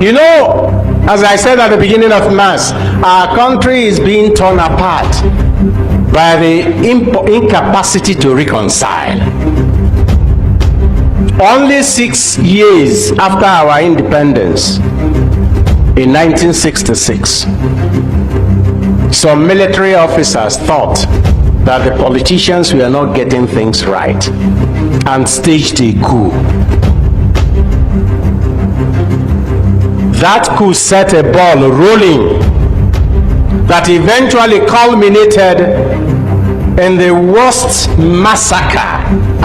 You know, as I said at the beginning of Mass, our country is being torn apart by the incapacity to reconcile. Only 6 years after our independence, in 1966, some military officers thought that the politicians were not getting things right and staged a coup. That coup set a ball rolling that eventually culminated in the worst massacre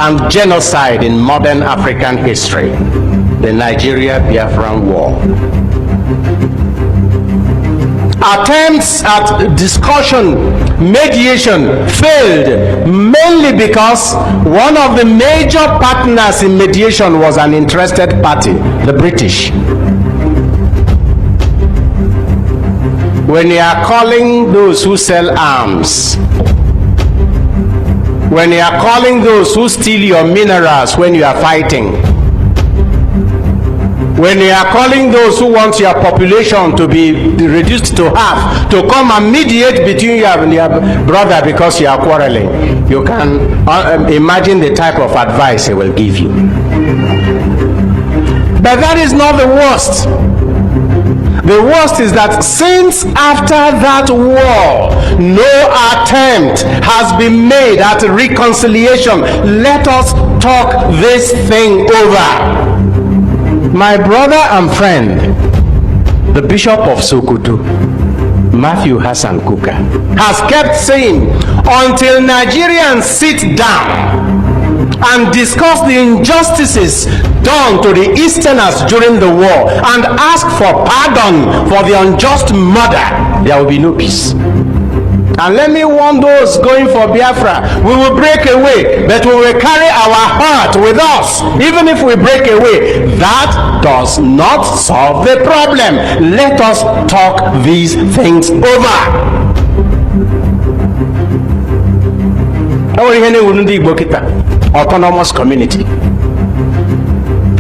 and genocide in modern African history, the Nigeria-Biafran War. Attempts at discussion, mediation failed, mainly because one of the major partners in mediation was an interested party, the British. When you are calling those who sell arms, when you are calling those who steal your minerals when you are fighting, when you are calling those who want your population to be reduced to half to come and mediate between you and your brother because you are quarreling, you can imagine the type of advice he will give you. But that is not the worst. The worst is that since after that war, no attempt has been made at reconciliation. Let us talk this thing over. My brother and friend, the Bishop of Sokoto, Matthew Hassan Kuka, has kept saying, until Nigerians sit down and discuss the injustices done to the Easterners during the war and ask for pardon for the unjust murder, there will be no peace. And let me warn those going for Biafra, we will break away, but we will carry our heart with us. Even if we break away, that does not solve the problem. Let us talk these things over. Autonomous community.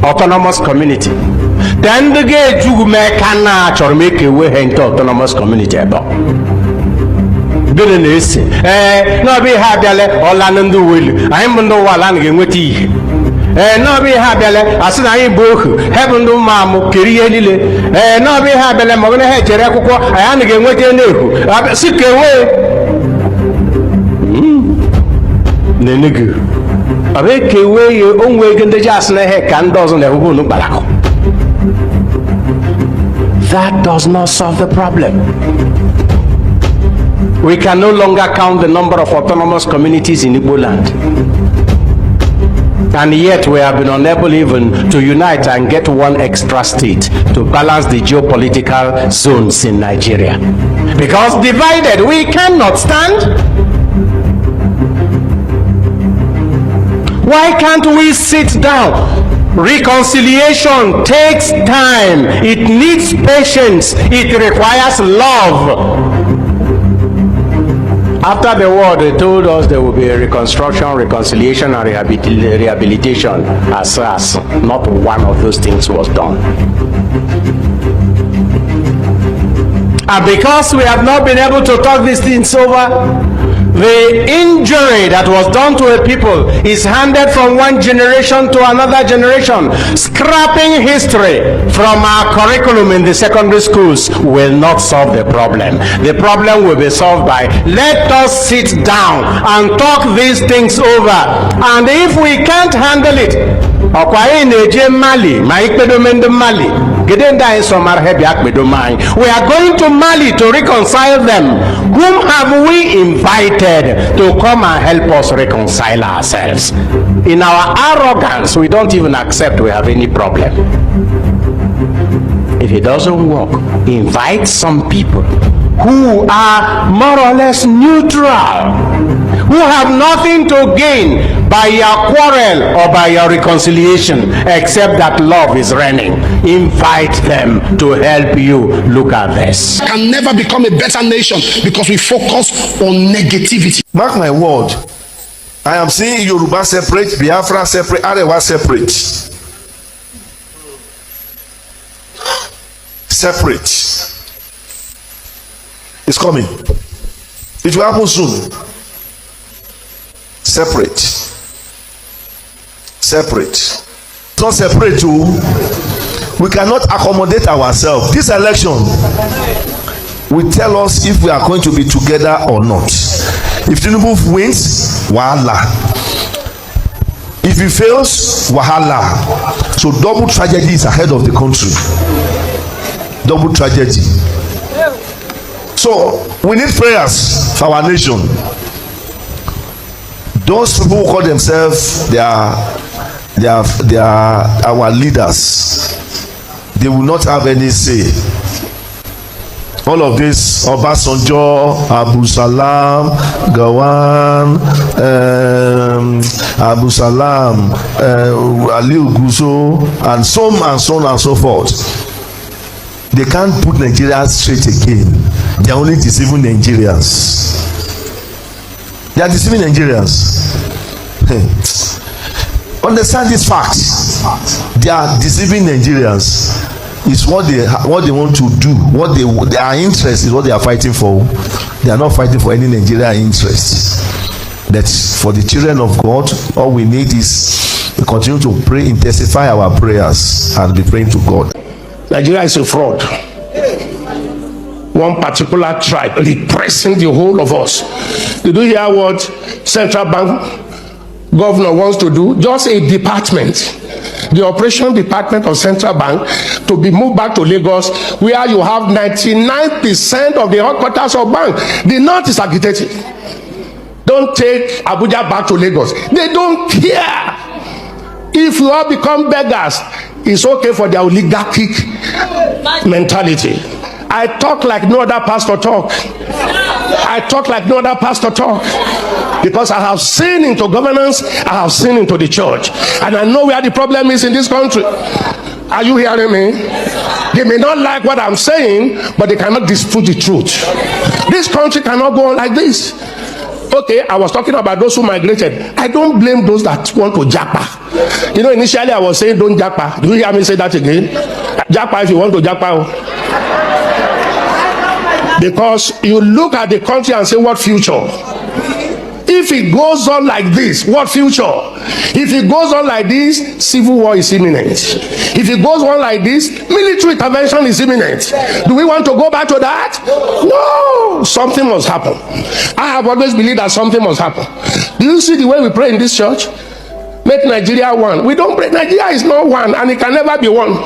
Autonomous community. Then the gate you make or make a way into autonomous community about. Bitterness, no be habele or landu will. I am no one again with tea. No be habele, as I book, heaven do mamu, Kiria lile, no be habele, Mogana had Jeraco, I am again with your new. I sick away. Nenigu. I make away your own way in the just heck and doesn't have who look back. That does not solve the problem. We can no longer count the number of autonomous communities in Igbo land. And yet we have been unable even to unite and get one extra state to balance the geopolitical zones in Nigeria. Because divided, we cannot stand. Why can't we sit down? Reconciliation takes time. It needs patience. It requires love. After the war, they told us there will be a reconstruction, reconciliation, and rehabilitation. As not one of those things was done. And because we have not been able to talk these things over, the injury that was done to a people is handed from one generation to another generation. Scrapping history from our curriculum in the secondary schools will not solve the problem. The problem will be solved by, let us sit down and talk these things over. And if we can't handle it, we are going to Mali to reconcile them. Whom have we invited to come and help us reconcile ourselves? In our arrogance, we don't even accept we have any problem. If it doesn't work, invite some people who are more or less neutral, who have nothing to gain by your quarrel or by your reconciliation, except that love is reigning. Invite them to help you look at this. Can never become a better nation because we focus on negativity. Mark my word, I am seeing Yoruba separate, Biafra separate, Arewa separate. separate. It's coming. It will happen soon. Separate. It's not separate too. We cannot accommodate ourselves. This election will tell us if we are going to be together or not. If Tinubu wins, wahala. If he fails, wahala. So double tragedy is ahead of the country. Double tragedy. So we need prayers for our nation. Those people who call themselves they are our leaders. They will not have any say. All of this, Obasanjo, Abu Salam, Gawan, Abu Salam, Aliu Guzo, and so on and so forth. They can't put Nigeria straight again. They are only deceiving Nigerians. They are deceiving Nigerians. Understand this fact. They are deceiving Nigerians. It's what they want to do. Their interest is what they are fighting for. They are not fighting for any Nigerian interest. That's for the children of God. All we need is to continue to pray, intensify our prayers, and be praying to God. Nigeria is a fraud. One particular tribe repressing the whole of us. Did you hear what Central Bank governor wants to do? Just a department, the operation department of Central Bank, to be moved back to Lagos, where you have 99% of the headquarters of bank. The north is agitated. Don't take Abuja back to Lagos. They don't care. If you all become beggars, it's okay for their oligarchic mentality. I talk like no other pastor talk. Because I have seen into governance, I have seen into the church, and I know where the problem is in this country. Are you hearing me? They may not like what I'm saying, but they cannot dispute the truth. This country cannot go on like this. Okay, I was talking about those who migrated. I don't blame those that want to japa. You know, initially I was saying don't japa. Do you hear me say that again? Japa if you want to japa. Because you look at the country and say, what future? If it goes on like this, what future? If it goes on like this, civil war is imminent. If it goes on like this, military intervention is imminent. Do we want to go back to that? No, something must happen. I have always believed that something must happen. Do you see the way we pray in this church? Make Nigeria one. We don't pray. Nigeria is not one, and it can never be one.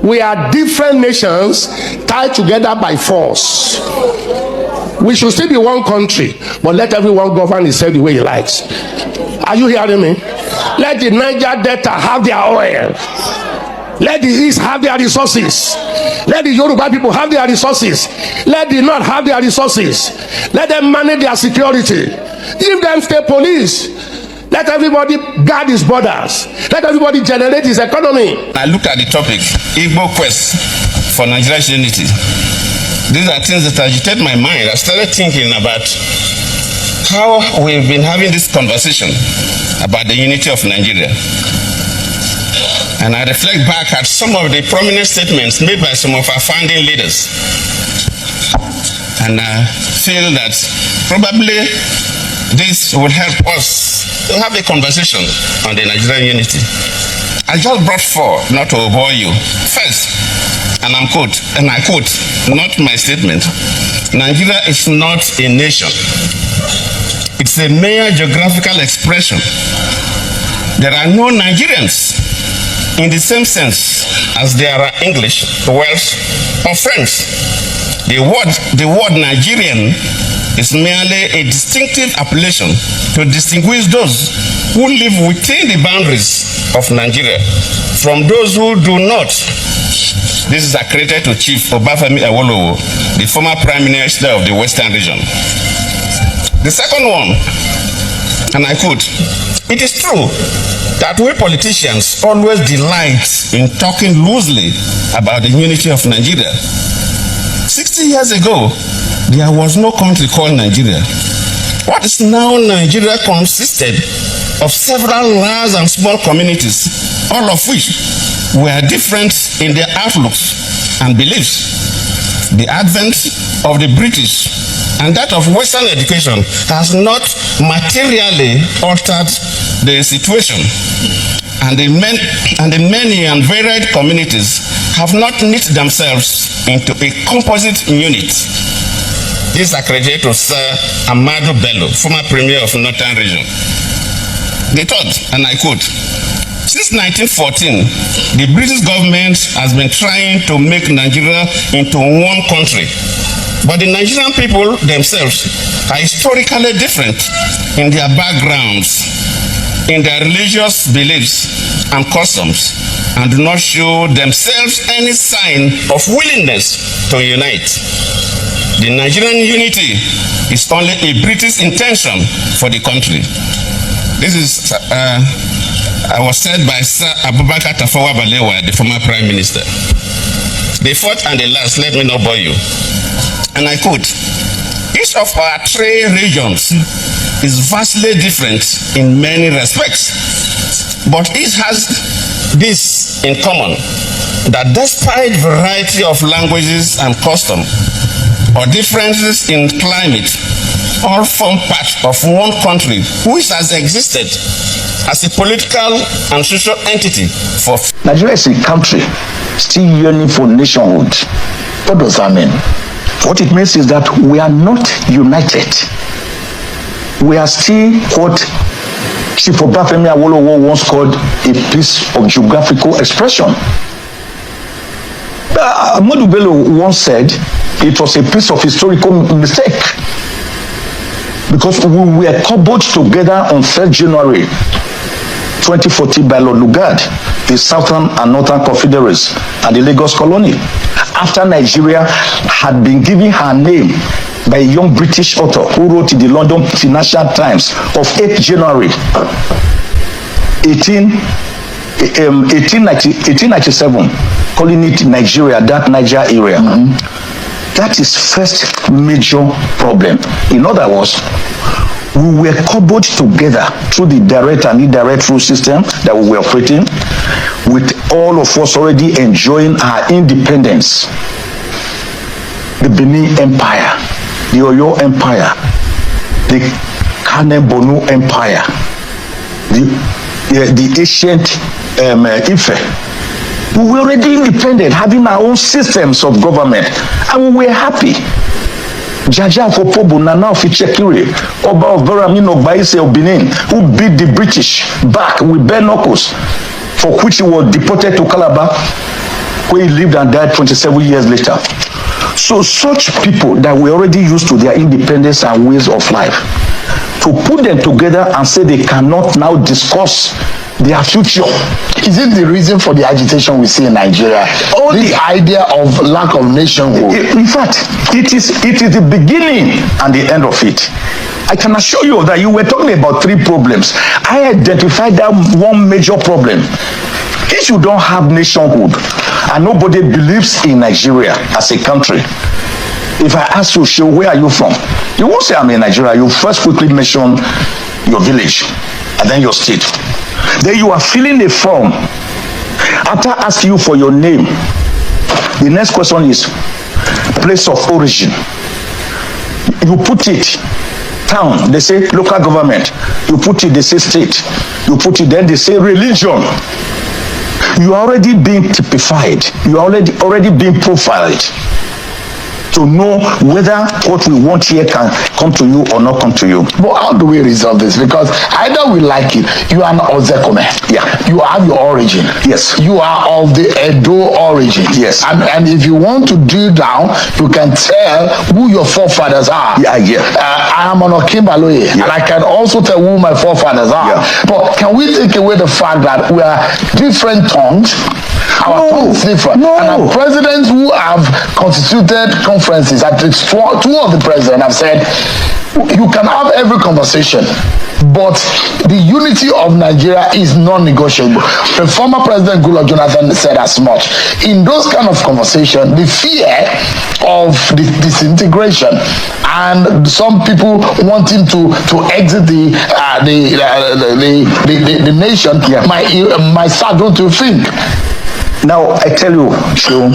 We are different nations tied together by force. We should still be one country, but let everyone govern himself the way he likes. Are you hearing me? Let the Niger Delta have their oil. Let the East have their resources. Let the Yoruba people have their resources. Let the North have their resources. Let them manage their security. Give them state police. Let everybody guard his borders. Let everybody generate his economy. I look at the topic, Igbo quest for Nigeria's unity. These are things that agitate my mind. I started thinking about how we've been having this conversation about the unity of Nigeria. And I reflect back at some of the prominent statements made by some of our founding leaders. And I feel that probably this will help us to have a conversation on the Nigerian unity. I just brought four, not to bore you. First, and I quote, not my statement, Nigeria is not a nation. It's a mere geographical expression. There are no Nigerians in the same sense as there are English, Welsh, or French. The word Nigerian is merely a distinctive appellation to distinguish those who live within the boundaries of Nigeria from those who do not. This is accredited to Chief Obafemi Awolowo, the former Prime Minister of the Western region. The second one, and I quote, it is true that we politicians always delight in talking loosely about the unity of Nigeria. 60 years ago, there was no country called Nigeria. What is now Nigeria consisted of several large and small communities, all of which were different in their outlooks, and beliefs. The advent of the British and that of Western education has not materially altered the situation. And the many and varied communities have not knit themselves into a composite unit. This is accredited to Sir Ahmadu Bello, former Premier of Northern Region. They thought, and I quote, "Since 1914, the British government has been trying to make Nigeria into one country. But the Nigerian people themselves are historically different in their backgrounds, in their religious beliefs and customs, and do not show themselves any sign of willingness to unite. The Nigerian unity is only a British intention for the country." This is was said by Sir Abubakar Tafawa Balewa, the former Prime Minister. The fourth and the last, let me not bore you. And I quote, "Each of our three regions is vastly different in many respects, but each has this in common, that despite variety of languages and custom, or differences in climate, all form part of one country which has existed as a political and social entity for..." Nigeria is a country still yearning for nationhood. What does that mean? What it means is that we are not united. We are still what Chief Obafemi Awolowo once called a piece of geographical expression. Ahmadu Bello once said it was a piece of historical mistake, because we were cobbled together on 3rd January 2014 by Lord Lugard, the Southern and Northern Confederates, and the Lagos colony, after Nigeria had been given her name by a young British author who wrote in the London Financial Times of 8th January 1897, calling it Nigeria, that Niger area. That is first major problem. In other words, we were cobbled together through the direct and indirect rule system that we were operating, with all of us already enjoying our independence. The Benin Empire, the Oyo Empire, the Kanem Bonu Empire, the ancient Ife. We were already independent, having our own systems of government, and we were happy. Jaja Fopobo, Nana of Ichekiri, Oba of Beramino Baise of Benin, who beat the British back with bare knuckles, for which he was deported to Calabar, where he lived and died 27 years later. So such people that were already used to their independence and ways of life, to put them together and say they cannot now discuss their future. Is it the reason for the agitation we see in Nigeria? All the idea of lack of nationhood. In fact, it is the beginning and the end of it. I can assure you that you were talking about 3 problems. I identified that one major problem. If you don't have nationhood and nobody believes in Nigeria as a country, if I ask you, Sheo, where are you from? You won't say I'm in Nigeria. You first quickly mention your village and then your state. Then you are filling a form. After asking you for your name, the next question is place of origin. You put it town, they say local government. You put it, they say state. You put it, then they say religion. You are already being typified. You are already being profiled to know whether what we want here can come to you or not come to you. But how do we resolve this? Because either we like it, you are an Ozekome. Yeah. You have your origin. Yes. You are of the Edo origin. Yes. And if you want to drill down, you can tell who your forefathers are. Yeah. I am an Okimbaloye, and I can also tell who my forefathers are. Yeah. But can we take away the fact that we are different tongues? Our tongues different. No. And our presidents who have constituted conferences, at least 2 of the presidents have said, you can have every conversation, but the unity of Nigeria is non-negotiable. The former President Goodluck Jonathan said as much. In those kind of conversations, the fear of the disintegration and some people wanting to exit the nation might start, don't you think? Now, I tell you, Seun,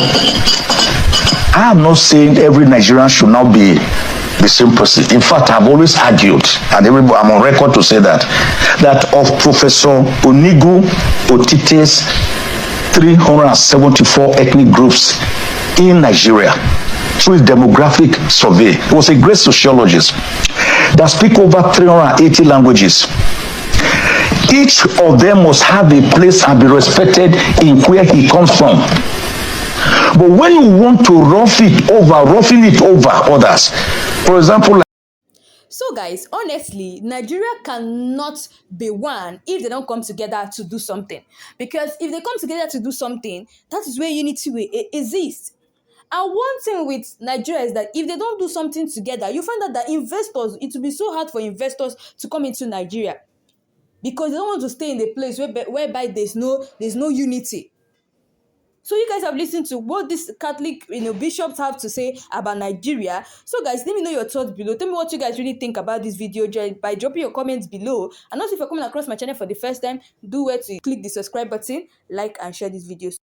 I am not saying every Nigerian should now be the same person. In fact, I've always argued, and I'm on record to say that of Professor Onigu Otite's 374 ethnic groups in Nigeria through his demographic survey. He was a great sociologist that speak over 380 languages. Each of them must have a place and be respected in where he comes from. But when you want to roughing it over others, for example, so guys, honestly, Nigeria cannot be one if they don't come together to do something. Because if they come together to do something, that is where unity will exist. And one thing with Nigeria is that if they don't do something together, you find out that investors, it will be so hard for investors to come into Nigeria. Because they don't want to stay in a place whereby there's no unity. So you guys have listened to what these Catholic, bishops have to say about Nigeria. So guys, let me know your thoughts below. Tell me what you guys really think about this video by dropping your comments below. And also, if you're coming across my channel for the first time, do where to click the subscribe button, like and share this video.